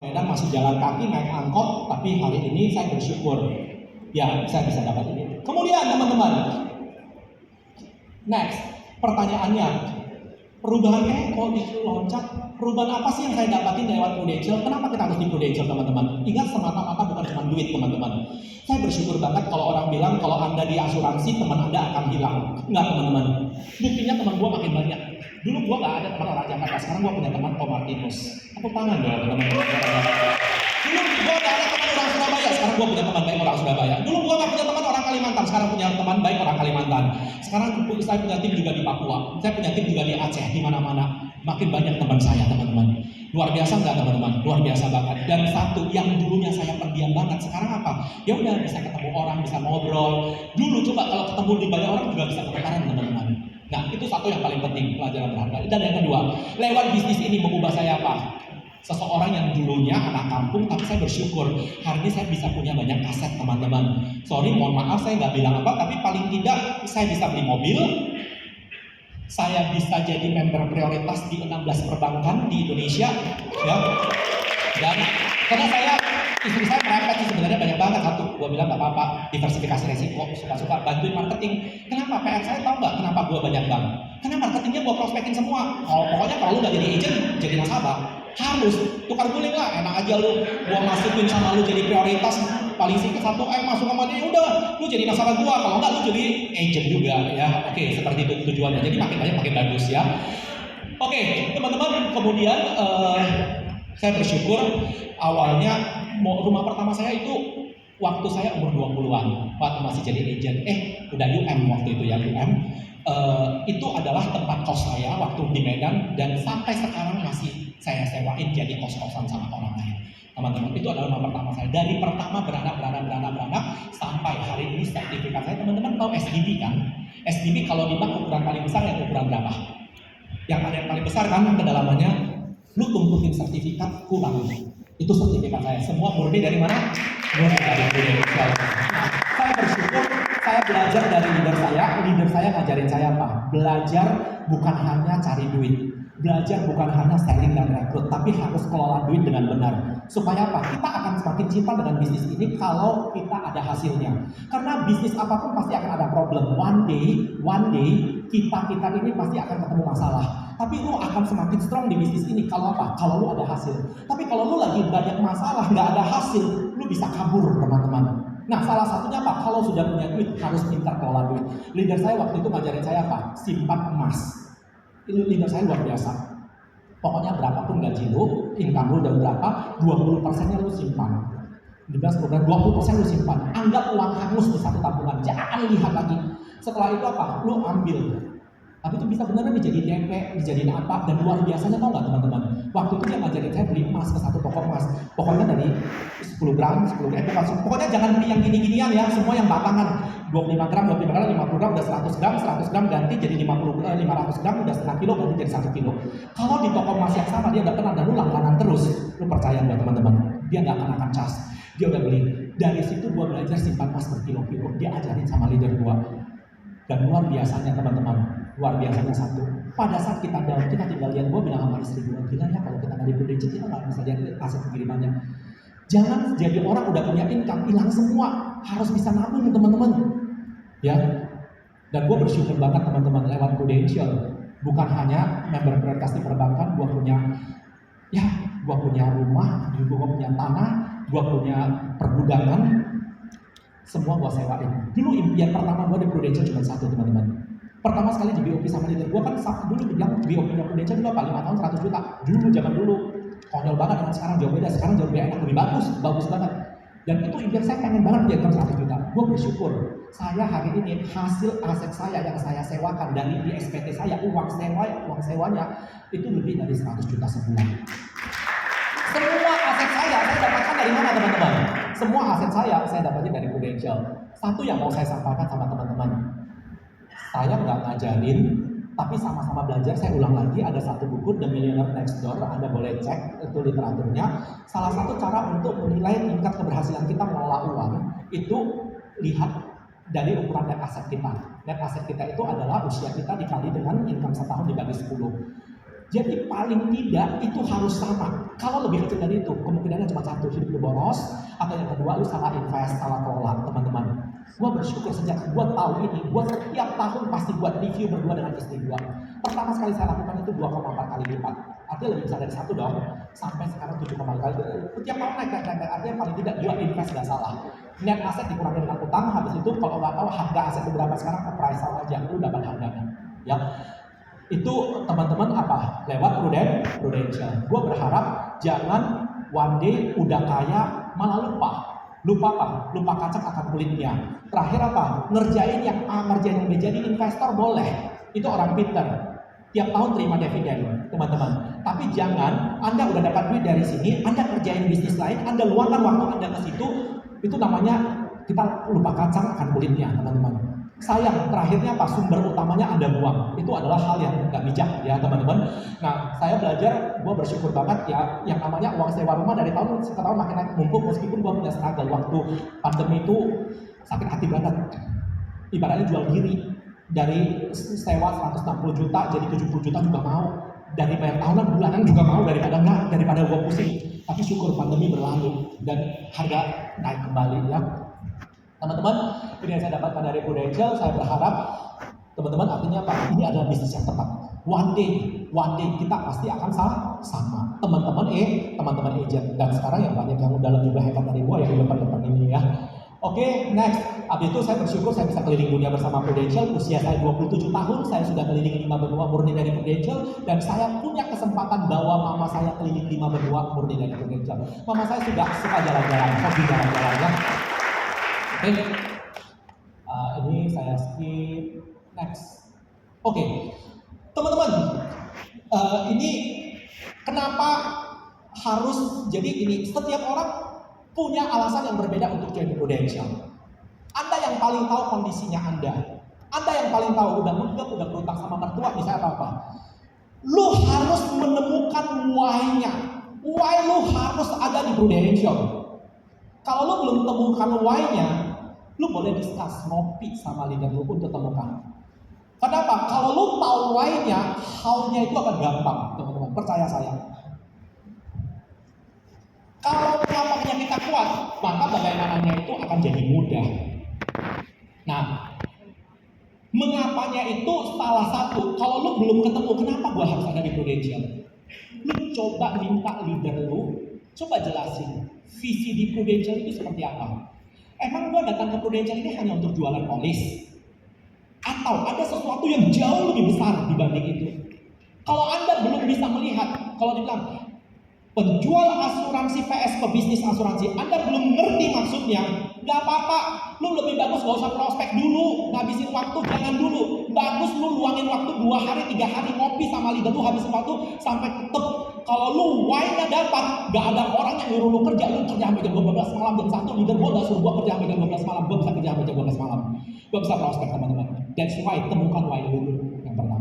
Medan masih jalan kaki naik angkot, tapi hari ini saya bersyukur ya saya bisa dapat ini. Kemudian teman-teman, next pertanyaannya, perubahan kok loncat, perubahan apa sih yang saya dapatin lewat Prudential? Kenapa kita harus di Prudential teman-teman? Ingat semata-mata bukan cuma duit teman-teman. Saya bersyukur banget kalau orang bilang kalau Anda di asuransi teman Anda akan hilang. Enggak teman-teman, buktinya teman gua makin banyak. Dulu gua nggak ada teman orang Jakarta, sekarang gua punya teman Martinus. Tepuk tangan dong teman-teman. Dulu gua nggak ada teman orang Surabaya, sekarang gua punya teman baik orang Surabaya. Dulu gua nggak punya teman orang Kalimantan, sekarang punya teman baik orang Kalimantan. Sekarang saya punya tim juga di Papua, saya punya tim juga di Aceh, di mana-mana. Makin banyak teman saya teman-teman. Luar biasa nggak teman-teman? Luar biasa banget. Dan satu yang dulunya saya pendiam banget, sekarang apa? Ya udah bisa ketemu orang, bisa ngobrol. Dulu coba kalau ketemu di banyak orang juga bisa kebakaran teman-teman. Nah itu satu yang paling penting, pelajaran berharga. Dan yang kedua, lewat bisnis ini mengubah saya apa? Seseorang yang dulunya anak kampung, tapi saya bersyukur hari ini saya bisa punya banyak aset teman-teman. Sorry, mohon maaf saya nggak bilang apa, tapi paling tidak saya bisa beli mobil, saya bisa jadi member prioritas di 16 perbankan di Indonesia, ya. Dan karena saya, istri saya merepet sih sebenarnya banyak banget. Satu, gue bilang gak apa-apa, diversifikasi resiko, suka-suka bantuin marketing. Kenapa? PR saya tahu nggak kenapa gue banyak bank? Karena marketingnya gue prospekin semua. Pokoknya kalau lu nggak jadi agent, jadi nasabah. Harus tukar guling lah, enak aja lu. Gue masukin sama lu jadi prioritas. Paling singkat satu masuk sama dia, udah lu jadi nasabah gua, kalau enggak lu jadi agent juga ya. Oke, seperti itu tujuannya. Jadi makin banyak makin bagus ya. Oke, teman-teman, kemudian saya bersyukur awalnya rumah pertama saya itu waktu saya umur 20-an, waktu masih jadi agent. Udah UM waktu itu ya, UM. Itu adalah tempat kos saya waktu di Medan dan sampai sekarang masih saya sewain jadi kos-kosan sama orang lain. Teman-teman, itu adalah rumah pertama saya. Dari pertama beranak sampai hari ini sertifikat saya. Teman-teman tahu SDB kan? SDB kalau di bank ukuran paling besar yang ukuran berapa? Yang ada yang paling besar kan kedalamannya. Lu tumpukin sertifikat kurang. Itu sertifikat saya. Semua murni dari mana? Murni dari Prudential. Nah, saya bersyukur saya belajar dari leader saya. Leader saya ngajarin saya apa? Belajar bukan hanya cari duit. Belajar bukan hanya selling dan rekrut, tapi harus kelola duit dengan benar. Supaya apa? Kita akan semakin cinta dengan bisnis ini kalau kita ada hasilnya. Karena bisnis apapun pasti akan ada problem. One day kita ini pasti akan ketemu masalah. Tapi lu akan semakin strong di bisnis ini kalau apa? Kalau lu ada hasil. Tapi kalau lu lagi banyak masalah, nggak ada hasil, lu bisa kabur teman-teman. Nah, salah satunya apa? Kalau sudah punya duit, harus pintar kelola duit. Leader saya waktu itu ngajarin saya apa? Simpan emas. Itu leader saya luar biasa. Pokoknya berapapun gaji lu, income lu udah berapa, 20%-nya lu simpan. Dibahas program 20% lu simpan. Anggap uang hangus di satu tabungan. Jangan lihat lagi. Setelah itu apa? Lu ambil. Tapi itu bisa beneran dijadiin DP, dijadiin apa, dan luar biasanya tau nggak teman-teman? Waktu itu dia ngajarin saya beli emas ke satu toko emas. Pokoknya dari 10 gram, pokoknya jangan beli yang gini-ginian ya, semua yang batangan. 25 gram, 50 gram, udah 100 gram ganti jadi 500 gram, udah setengah kilo ganti jadi 1 kilo. Kalau di toko emas yang sama dia udah kenal dan lu langganan terus, lu percaya nggak teman-teman? Dia nggak akan cas. Dia udah beli. Dari situ gua belajar simpan emas berkilo-kilo. Dia ajarin sama leader gua. Dan luar biasanya teman-teman, luar biasanya satu. Pada saat kita down, kita tinggal lihat, gue bilang sama istri gue, gila ya kalau kita nggak di Prudential, kita nggak bisa lihat aset pengirimannya. Jangan jadi orang udah punya income, hilang semua. Harus bisa nabung teman-teman. Ya. Dan gue bersyukur banget teman-teman lewat Prudential. Bukan hanya member prioritas di perbankan, gue punya rumah, gue punya tanah, gue punya pergudangan. Semua gua sewain. Dulu impian pertama gua di Prudential cuma satu teman-teman. Pertama sekali di BOP sama leader gua kan dulu dibilang BOP-nya Prudential dulu apa 5 tahun 100 juta. Dulu zaman dulu konyol banget dengan sekarang jauh beda. Sekarang jauh lebih enak, lebih bagus banget. Dan itu impian saya pengen banget di income 100 juta. Gua bersyukur saya hari ini hasil aset saya yang saya sewakan dari di SPT saya uang sewanya itu lebih dari 100 juta sebulan. Semua aset saya dapatkan dari mana teman-teman? Semua aset saya dapatnya dari Prudential. Satu yang mau saya sampaikan sama teman-teman, saya nggak ngajarin, tapi sama-sama belajar. Saya ulang lagi, ada satu buku The Millionaire Next Door, Anda boleh cek itu literaturnya. Salah satu cara untuk menilai tingkat keberhasilan kita mengelola uang itu lihat dari ukuran net asset kita. Net asset kita itu adalah usia kita dikali dengan income setahun dibagi 10. Jadi paling tidak itu harus sama. Kalau lebih kecil dari itu, kemungkinannya cuma satu, hidup lu boros, atau yang kedua lu salah invest, salah kelola, teman-teman. Gua bersyukur sejak gua tahu ini, gua setiap tahun pasti buat review berdua dengan istri gua. Pertama sekali saya lakukan itu 2,4 kali lipat. Artinya lebih besar dari satu dong. Sampai sekarang 7,5 kali. Setiap tahun naik. Artinya paling tidak gua invest gak salah. Net aset dikurangi dengan utang, habis itu kalau nggak tahu harga aset berapa sekarang, appraisal aja, lu dapat harganya. Ya, itu teman-teman apa? Lewat prudential. Gue berharap jangan one day udah kaya malah lupa. Lupa apa? Lupa kacang akan kulitnya. Terakhir apa? Ngerjain yang A, ngerjain yang B. Jadi investor boleh. Itu orang pinter. Tiap tahun terima dividen, teman-teman. Tapi jangan Anda udah dapat duit dari sini, Anda kerjain bisnis lain, Anda luangkan waktu Anda ke situ. Itu namanya kita lupa kacang akan kulitnya, teman-teman. Sayang, terakhirnya apa? Sumber utamanya Anda buang. Itu adalah hal yang nggak bijak ya teman-teman. Nah, saya belajar, gue bersyukur banget ya, yang namanya uang sewa rumah dari tahun ke tahun makin naik, mumpung meskipun gue punya struggle waktu pandemi itu sakit hati banget. Ibaratnya jual diri, dari sewa 160 juta jadi 70 juta juga mau. Dari bayar tahunan bulanan juga mau, daripada gue pusing. Tapi syukur pandemi berlalu dan harga naik kembali ya. Teman-teman, ini yang saya dapatkan dari Prudential. Saya berharap teman-teman artinya apa? Ini adalah bisnis yang tepat. One day kita pasti akan sama. Teman-teman agent. Dan sekarang yang banyak yang udah lebih hebat dari gua yang di depan-depan ini ya. Oke, next. Habis itu saya bersyukur saya bisa keliling dunia bersama Prudential. Usia saya 27 tahun, saya sudah keliling 5 benua murni dari Prudential. Dan saya punya kesempatan bawa mama saya keliling 5 benua murni dari Prudential. Mama saya sudah suka jalan-jalan, hobi jalan-jalan ya. Oke, ini saya skip. Next. Oke, teman-teman, ini kenapa harus jadi ini? Setiap orang punya alasan yang berbeda untuk join Prudential. Anda yang paling tahu kondisinya Anda. Anda yang paling tahu udah berutang sama mertua, misalnya apa? Lu harus menemukan why-nya. Why lu harus ada di Prudential? Kalau lu belum temukan why-nya, lu boleh discuss, ngopi sama leader lu untuk temukan. Kenapa? Kalau lu tahu why-nya, how-nya itu akan gampang, teman-teman. Percaya saya. Kalau kenapanya kita kuat, maka bagaimananya itu akan jadi mudah. Nah, mengapanya itu salah satu. Kalau lu belum ketemu, kenapa gua harus ada di Prudential? Lu coba minta leader lu, coba jelasin visi di Prudential itu seperti apa. Emang gua datang ke Prudential ini hanya untuk jualan polis? Atau ada sesuatu yang jauh lebih besar dibanding itu? Kalau Anda belum bisa melihat, kalau dibilang penjual asuransi PS pebisnis asuransi, Anda belum ngerti maksudnya, nggak apa-apa. Lu lebih bagus gak usah prospek dulu, ngabisin waktu jangan dulu. Bagus lu luangin waktu 2 hari 3 hari ngopi sama leader lu, habisin waktu sampai ketep. Kalau lu why-nya dapat, gak ada orang yang nyuruh lu kerja sampai jam 12 malam, jam 1 leader gua gak suruh gua kerja sampai jam 12 malam, gua bisa kerja sampai jam 12 malam. Gua bisa prospek teman-teman. That's why temukan why dulu yang pertama.